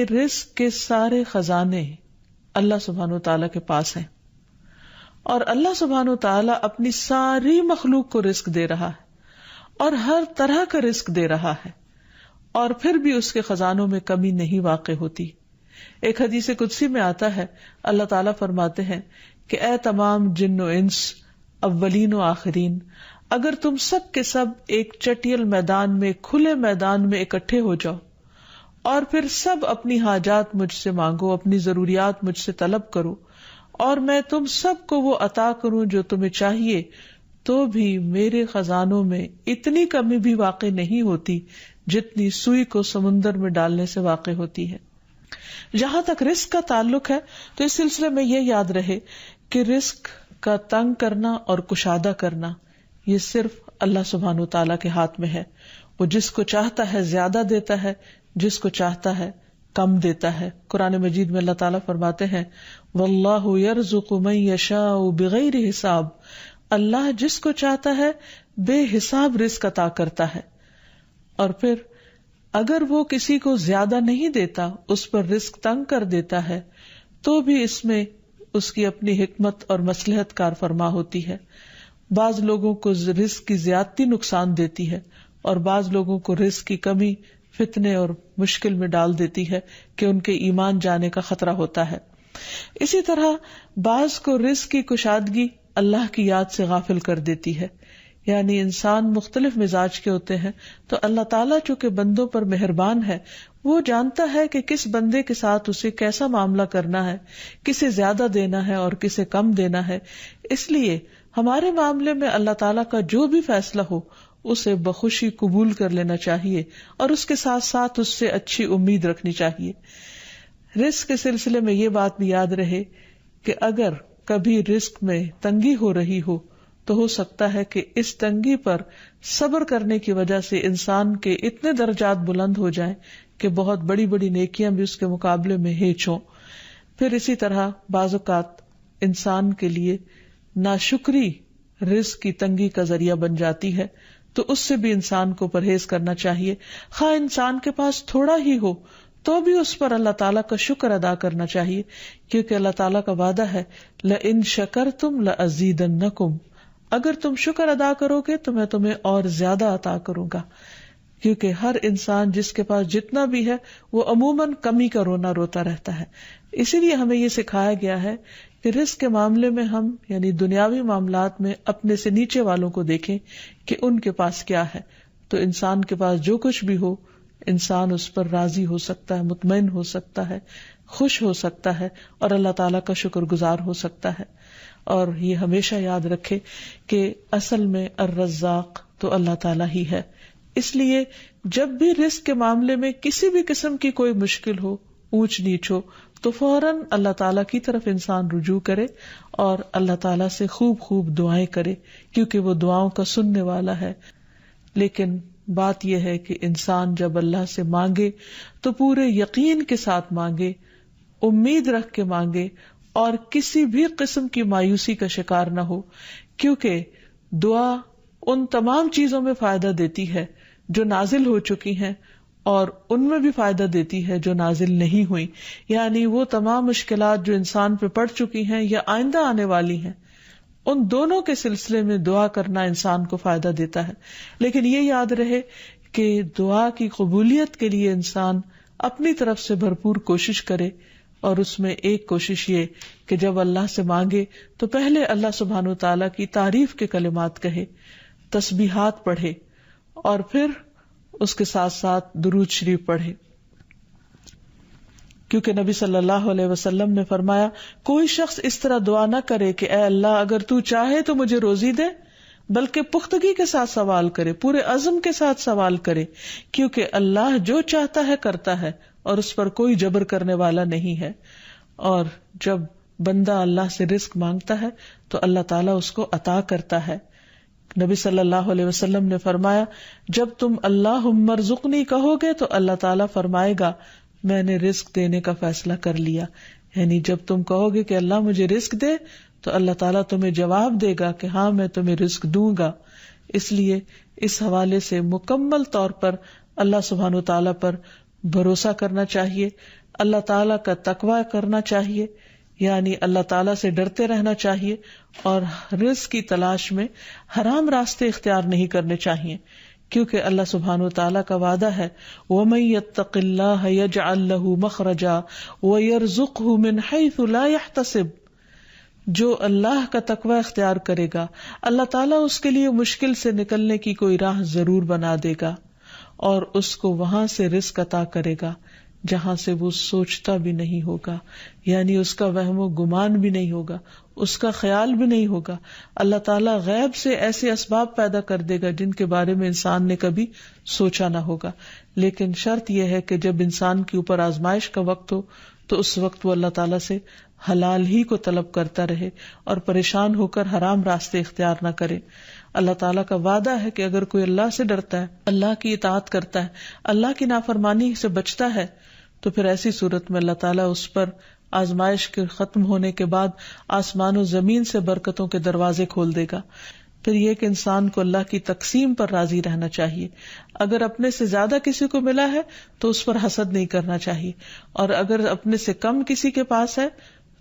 رزق کے سارے خزانے اللہ سبحانہ وتعالی کے پاس ہیں، اور اللہ سبحانہ وتعالی اپنی ساری مخلوق کو رزق دے رہا ہے اور ہر طرح کا رزق دے رہا ہے، اور پھر بھی اس کے خزانوں میں کمی نہیں واقع ہوتی. ایک حدیث قدسی میں آتا ہے، اللہ تعالیٰ فرماتے ہیں کہ اے تمام جن و انس، اولین و آخرین، اگر تم سب کے سب ایک چٹیل میدان میں، کھلے میدان میں اکٹھے ہو جاؤ اور پھر سب اپنی حاجات مجھ سے مانگو، اپنی ضروریات مجھ سے طلب کرو، اور میں تم سب کو وہ عطا کروں جو تمہیں چاہیے، تو بھی میرے خزانوں میں اتنی کمی بھی واقع نہیں ہوتی جتنی سوئی کو سمندر میں ڈالنے سے واقع ہوتی ہے. جہاں تک رزق کا تعلق ہے تو اس سلسلے میں یہ یاد رہے کہ رزق کا تنگ کرنا اور کشادہ کرنا یہ صرف اللہ سبحانہ وتعالیٰ کے ہاتھ میں ہے. وہ جس کو چاہتا ہے زیادہ دیتا ہے، جس کو چاہتا ہے کم دیتا ہے. قرآن مجید میں اللہ تعالیٰ فرماتے ہیں واللہ یرزق من یشاء بغیر حساب، اللہ جس کو چاہتا ہے بے حساب رزق عطا کرتا ہے. اور پھر اگر وہ کسی کو زیادہ نہیں دیتا، اس پر رزق تنگ کر دیتا ہے، تو بھی اس میں اس کی اپنی حکمت اور مصلحت کار فرما ہوتی ہے. بعض لوگوں کو رزق کی زیادتی نقصان دیتی ہے، اور بعض لوگوں کو رزق کی کمی فتنے اور مشکل میں ڈال دیتی ہے کہ ان کے ایمان جانے کا خطرہ ہوتا ہے. اسی طرح بعض کو رزق کی کشادگی اللہ کی یاد سے غافل کر دیتی ہے. یعنی انسان مختلف مزاج کے ہوتے ہیں، تو اللہ تعالیٰ چونکہ بندوں پر مہربان ہے، وہ جانتا ہے کہ کس بندے کے ساتھ اسے کیسا معاملہ کرنا ہے، کسے زیادہ دینا ہے اور کسے کم دینا ہے. اس لیے ہمارے معاملے میں اللہ تعالیٰ کا جو بھی فیصلہ ہو اسے بخوشی قبول کر لینا چاہیے، اور اس کے ساتھ ساتھ اس سے اچھی امید رکھنی چاہیے. رزق کے سلسلے میں یہ بات بھی یاد رہے کہ اگر کبھی رزق میں تنگی ہو رہی ہو تو ہو سکتا ہے کہ اس تنگی پر صبر کرنے کی وجہ سے انسان کے اتنے درجات بلند ہو جائیں کہ بہت بڑی بڑی نیکیاں بھی اس کے مقابلے میں ہیچ ہوں. پھر اسی طرح بعض اوقات انسان کے لیے ناشکری رزق کی تنگی کا ذریعہ بن جاتی ہے، تو اس سے بھی انسان کو پرہیز کرنا چاہیے. خواہ انسان کے پاس تھوڑا ہی ہو تو بھی اس پر اللہ تعالیٰ کا شکر ادا کرنا چاہیے، کیونکہ اللہ تعالیٰ کا وعدہ ہے لَإِن شَكَرْتُمْ لَأَزِيدَنَّكُمْ، اگر تم شکر ادا کرو گے تو میں تمہیں اور زیادہ عطا کروں گا. کیونکہ ہر انسان جس کے پاس جتنا بھی ہے وہ عموماً کمی کا رونا روتا رہتا ہے. اسی لیے ہمیں یہ سکھایا گیا ہے کہ رزق کے معاملے میں ہم یعنی دنیاوی معاملات میں اپنے سے نیچے والوں کو دیکھیں کہ ان کے پاس کیا ہے. تو انسان کے پاس جو کچھ بھی ہو، انسان اس پر راضی ہو سکتا ہے، مطمئن ہو سکتا ہے، خوش ہو سکتا ہے، اور اللہ تعالیٰ کا شکر گزار ہو سکتا ہے. اور یہ ہمیشہ یاد رکھے کہ اصل میں الرزاق تو اللہ تعالیٰ ہی ہے. اس لیے جب بھی رزق کے معاملے میں کسی بھی قسم کی کوئی مشکل ہو، اونچ نیچ ہو، تو فوراً اللہ تعالیٰ کی طرف انسان رجوع کرے اور اللہ تعالیٰ سے خوب خوب دعائیں کرے، کیونکہ وہ دعاؤں کا سننے والا ہے. لیکن بات یہ ہے کہ انسان جب اللہ سے مانگے تو پورے یقین کے ساتھ مانگے، امید رکھ کے مانگے، اور کسی بھی قسم کی مایوسی کا شکار نہ ہو، کیونکہ دعا ان تمام چیزوں میں فائدہ دیتی ہے جو نازل ہو چکی ہیں، اور ان میں بھی فائدہ دیتی ہے جو نازل نہیں ہوئی. یعنی وہ تمام مشکلات جو انسان پہ پڑ چکی ہیں یا آئندہ آنے والی ہیں، ان دونوں کے سلسلے میں دعا کرنا انسان کو فائدہ دیتا ہے. لیکن یہ یاد رہے کہ دعا کی قبولیت کے لیے انسان اپنی طرف سے بھرپور کوشش کرے، اور اس میں ایک کوشش یہ کہ جب اللہ سے مانگے تو پہلے اللہ سبحانہ وتعالیٰ کی تعریف کے کلمات کہے، تسبیحات پڑھے، اور پھر اس کے ساتھ ساتھ درود شریف پڑھے. کیونکہ نبی صلی اللہ علیہ وسلم نے فرمایا کوئی شخص اس طرح دعا نہ کرے کہ اے اللہ اگر تو چاہے تو مجھے روزی دے، بلکہ پختگی کے ساتھ سوال کرے، پورے عزم کے ساتھ سوال کرے، کیونکہ اللہ جو چاہتا ہے کرتا ہے اور اس پر کوئی جبر کرنے والا نہیں ہے. اور جب بندہ اللہ سے رزق مانگتا ہے تو اللہ تعالیٰ اس کو عطا کرتا ہے. نبی صلی اللہ علیہ وسلم نے فرمایا جب تم اللہم ارزقنی کہو گے تو اللہ تعالیٰ فرمائے گا میں نے رزق دینے کا فیصلہ کر لیا. یعنی جب تم کہو گے کہ اللہ مجھے رزق دے تو اللہ تعالیٰ تمہیں جواب دے گا کہ ہاں میں تمہیں رزق دوں گا. اس لیے اس حوالے سے مکمل طور پر اللہ سبحانہ و تعالیٰ پر بھروسہ کرنا چاہیے، اللہ تعالیٰ کا تقوی کرنا چاہیے، یعنی اللہ تعالیٰ سے ڈرتے رہنا چاہیے، اور رزق کی تلاش میں حرام راستے اختیار نہیں کرنے چاہیے، کیونکہ اللہ سبحانہ وتعالیٰ کا وعدہ ہے وَمَن يَتَّقِ اللَّهَ يَجْعَل لَّهُ مَخْرَجًا وَيَرْزُقْهُ مِنْ حَيْثُ لَا يَحْتَسِبُ، جو اللہ کا تقوی اختیار کرے گا اللہ تعالیٰ اس کے لیے مشکل سے نکلنے کی کوئی راہ ضرور بنا دے گا، اور اس کو وہاں سے رزق عطا کرے گا جہاں سے وہ سوچتا بھی نہیں ہوگا، یعنی اس کا وہم و گمان بھی نہیں ہوگا، اس کا خیال بھی نہیں ہوگا۔ اللہ تعالیٰ غیب سے ایسے اسباب پیدا کر دے گا جن کے بارے میں انسان نے کبھی سوچا نہ ہوگا، لیکن شرط یہ ہے کہ جب انسان کے اوپر آزمائش کا وقت ہو تو اس وقت وہ اللہ تعالیٰ سے حلال ہی کو طلب کرتا رہے اور پریشان ہو کر حرام راستے اختیار نہ کرے۔ اللہ تعالیٰ کا وعدہ ہے کہ اگر کوئی اللہ سے ڈرتا ہے، اللہ کی اطاعت کرتا ہے، اللہ کی نافرمانی سے بچتا ہے، تو پھر ایسی صورت میں اللہ تعالیٰ اس پر آزمائش کے ختم ہونے کے بعد آسمان و زمین سے برکتوں کے دروازے کھول دے گا۔ پھر یہ کہ انسان کو اللہ کی تقسیم پر راضی رہنا چاہیے، اگر اپنے سے زیادہ کسی کو ملا ہے تو اس پر حسد نہیں کرنا چاہیے، اور اگر اپنے سے کم کسی کے پاس ہے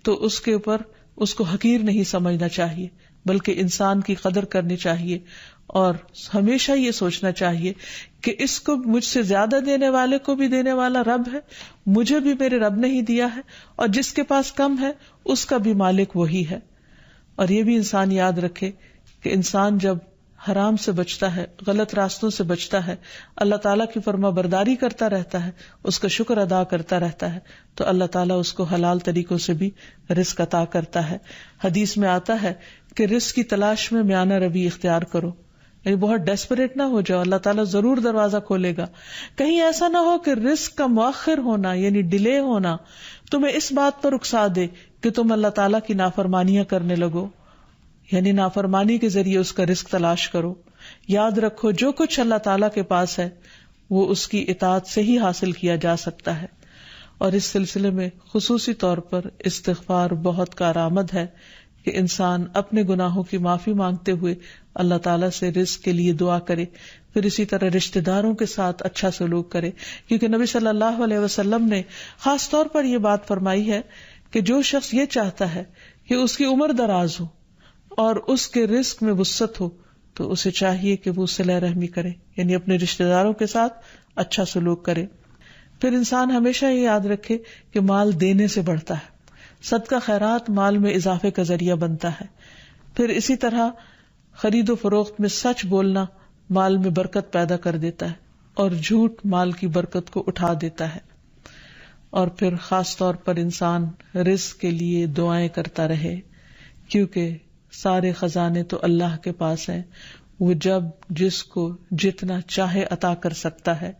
تو اس کے اوپر اس کو حقیر نہیں سمجھنا چاہیے، بلکہ انسان کی قدر کرنی چاہیے، اور ہمیشہ یہ سوچنا چاہیے کہ اس کو مجھ سے زیادہ دینے والے کو بھی دینے والا رب ہے، مجھے بھی میرے رب نے ہی دیا ہے، اور جس کے پاس کم ہے اس کا بھی مالک وہی ہے۔ اور یہ بھی انسان یاد رکھے کہ انسان جب حرام سے بچتا ہے، غلط راستوں سے بچتا ہے، اللہ تعالیٰ کی فرما برداری کرتا رہتا ہے، اس کا شکر ادا کرتا رہتا ہے، تو اللہ تعالیٰ اس کو حلال طریقوں سے بھی رزق عطا کرتا ہے۔ حدیث میں آتا ہے کہ رزق کی تلاش میں میانہ روی اختیار کرو، یعنی بہت ڈیسپریٹ نہ ہو جاؤ، اللہ تعالیٰ ضرور دروازہ کھولے گا۔ کہیں ایسا نہ ہو کہ رزق کا مؤخر ہونا یعنی ڈیلے ہونا تمہیں اس بات پر اکسا دے کہ تم اللہ تعالیٰ کی نافرمانیاں کرنے لگو، یعنی نافرمانی کے ذریعے اس کا رزق تلاش کرو۔ یاد رکھو جو کچھ اللہ تعالیٰ کے پاس ہے وہ اس کی اطاعت سے ہی حاصل کیا جا سکتا ہے، اور اس سلسلے میں خصوصی طور پر استغفار بہت کارآمد ہے کہ انسان اپنے گناہوں کی معافی مانگتے ہوئے اللہ تعالیٰ سے رزق کے لیے دعا کرے، پھر اسی طرح رشتہ داروں کے ساتھ اچھا سلوک کرے، کیونکہ نبی صلی اللہ علیہ وسلم نے خاص طور پر یہ بات فرمائی ہے کہ جو شخص یہ چاہتا ہے کہ اس کی عمر دراز ہو اور اس کے رزق میں وسعت ہو تو اسے چاہیے کہ وہ صلہ رحمی کرے، یعنی اپنے رشتہ داروں کے ساتھ اچھا سلوک کرے۔ پھر انسان ہمیشہ یہ یاد رکھے کہ مال دینے سے بڑھتا ہے، صدقہ خیرات مال میں اضافے کا ذریعہ بنتا ہے۔ پھر اسی طرح خرید و فروخت میں سچ بولنا مال میں برکت پیدا کر دیتا ہے، اور جھوٹ مال کی برکت کو اٹھا دیتا ہے۔ اور پھر خاص طور پر انسان رزق کے لیے دعائیں کرتا رہے، کیونکہ سارے خزانے تو اللہ کے پاس ہیں، وہ جب جس کو جتنا چاہے عطا کر سکتا ہے۔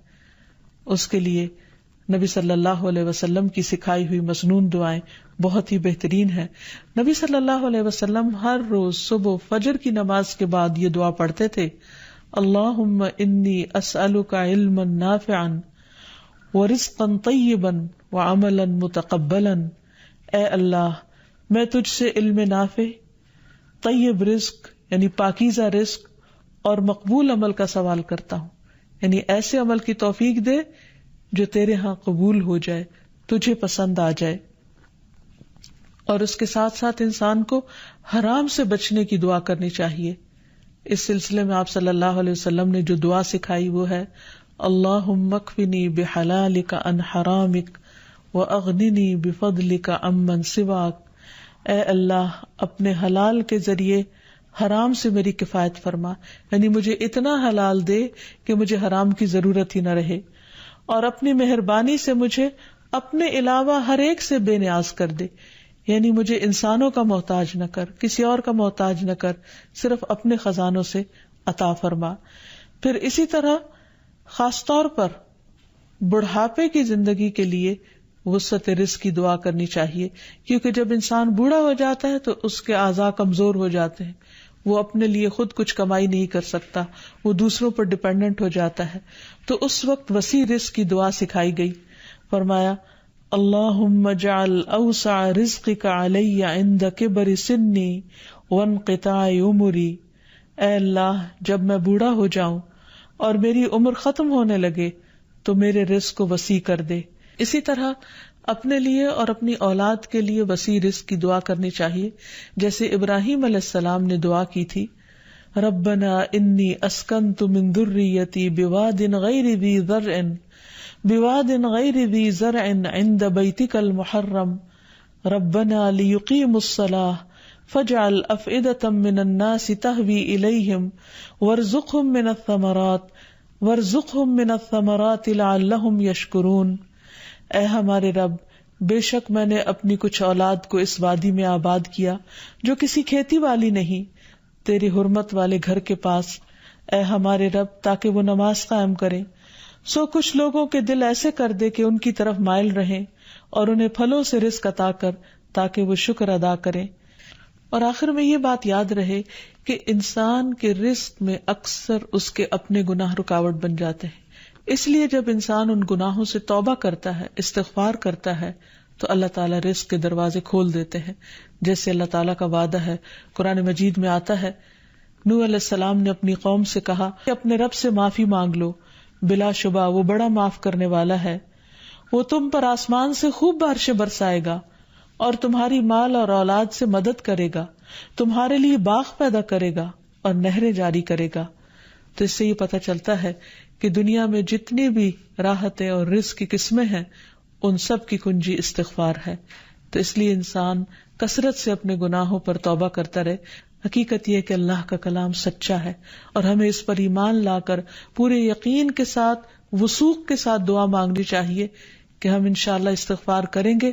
اس کے لیے نبی صلی اللہ علیہ وسلم کی سکھائی ہوئی مسنون دعائیں بہت ہی بہترین ہیں۔ نبی صلی اللہ علیہ وسلم ہر روز صبح فجر کی نماز کے بعد یہ دعا پڑھتے تھے، اللہم انی اسألک علما نافعا ورزقا طیبا وعملا متقبلا، اے اللہ میں تجھ سے علم نافع، طیب رزق یعنی پاکیزہ رزق اور مقبول عمل کا سوال کرتا ہوں، یعنی ایسے عمل کی توفیق دے جو تیرے ہاں قبول ہو جائے، تجھے پسند آ جائے۔ اور اس کے ساتھ ساتھ انسان کو حرام سے بچنے کی دعا کرنی چاہیے۔ اس سلسلے میں آپ صلی اللہ علیہ وسلم نے جو دعا سکھائی وہ ہے اللہم اکفنی بحلالک عن حرامک واغننی بفضلک عمن سواک، اے اللہ اپنے حلال کے ذریعے حرام سے میری کفایت فرما، یعنی مجھے اتنا حلال دے کہ مجھے حرام کی ضرورت ہی نہ رہے، اور اپنی مہربانی سے مجھے اپنے علاوہ ہر ایک سے بے نیاز کر دے، یعنی مجھے انسانوں کا محتاج نہ کر، کسی اور کا محتاج نہ کر، صرف اپنے خزانوں سے عطا فرما۔ پھر اسی طرح خاص طور پر بڑھاپے کی زندگی کے لیے وسعت رزق کی دعا کرنی چاہیے، کیونکہ جب انسان بوڑھا ہو جاتا ہے تو اس کے اعضاء کمزور ہو جاتے ہیں، وہ اپنے لیے خود کچھ کمائی نہیں کر سکتا، وہ دوسروں پر ڈیپینڈنٹ ہو جاتا ہے، تو اس وقت وسیع رزق کی دعا سکھائی گئی۔ فرمایا اللہم اجعل اوسع رزقک علی عند کبر سنی وانقطاع عمری، اے اللہ جب میں بوڑھا ہو جاؤں اور میری عمر ختم ہونے لگے تو میرے رزق کو وسیع کر دے. اسی طرح اپنے لیے اور اپنی اولاد کے لیے وسیع رزق کی دعا کرنی چاہیے، جیسے ابراہیم علیہ السلام نے دعا کی تھی، ربنا انی اسکنت من ذریتی بواد غیر ذی زرع عند بیتک المحرم ربنا لیقیموا الصلاة فاجعل افئدۃ من الناس تہوی الیہم وارزقہم من الثمرات لعلہم یشکرون. اے ہمارے رب، بے شک میں نے اپنی کچھ اولاد کو اس وادی میں آباد کیا جو کسی کھیتی والی نہیں، تیری حرمت والے گھر کے پاس، اے ہمارے رب، تاکہ وہ نماز قائم کریں. سو کچھ لوگوں کے دل ایسے کر دے کہ ان کی طرف مائل رہیں، اور انہیں پھلوں سے رزق عطا کر تاکہ وہ شکر ادا کریں. اور آخر میں یہ بات یاد رہے کہ انسان کے رزق میں اکثر اس کے اپنے گناہ رکاوٹ بن جاتے ہیں. اس لیے جب انسان ان گناہوں سے توبہ کرتا ہے، استغفار کرتا ہے، تو اللہ تعالیٰ رزق کے دروازے کھول دیتے ہیں، جیسے اللہ تعالیٰ کا وعدہ ہے. قرآن مجید میں آتا ہے، نوح علیہ السلام نے اپنی قوم سے کہا کہ اپنے رب سے معافی مانگ لو، بلا شبہ وہ بڑا معاف کرنے والا ہے. وہ تم پر آسمان سے خوب بارشیں برسائے گا اور تمہاری مال اور اولاد سے مدد کرے گا، تمہارے لیے باغ پیدا کرے گا اور نہریں جاری کرے گا. تو اس سے یہ پتہ چلتا ہے کہ دنیا میں جتنی بھی راحتیں اور رزق کی قسمیں ہیں، ان سب کی کنجی استغفار ہے. تو اس لیے انسان کثرت سے اپنے گناہوں پر توبہ کرتا رہے. حقیقت یہ کہ اللہ کا کلام سچا ہے، اور ہمیں اس پر ایمان لا کر پورے یقین کے ساتھ، وثوق کے ساتھ دعا مانگنی چاہیے کہ ہم انشاءاللہ استغفار کریں گے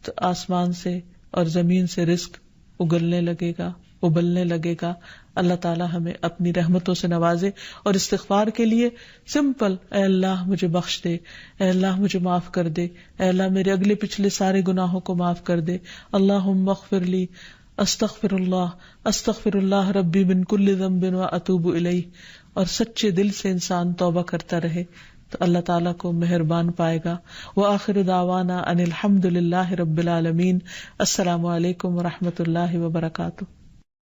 تو آسمان سے اور زمین سے رزق اگلنے لگے گا، ابلنے لگے گا. اللہ تعالی ہمیں اپنی رحمتوں سے نوازے. اور استغفار کے لیے سمپل، اے اللہ مجھے بخش دے، اے اللہ مجھے معاف کر دے، اے اللہ میرے اگلے پچھلے سارے گناہوں کو معاف کر دے. اللہم اغفر لی، استغفر اللہ ربی من کل ذنب واتوب الیہ. اور سچے دل سے انسان توبہ کرتا رہے تو اللہ تعالیٰ کو مہربان پائے گا. وآخر دعوانا ان الحمد للہ رب العالمین. السلام علیکم ورحمۃ اللہ وبرکاتہ.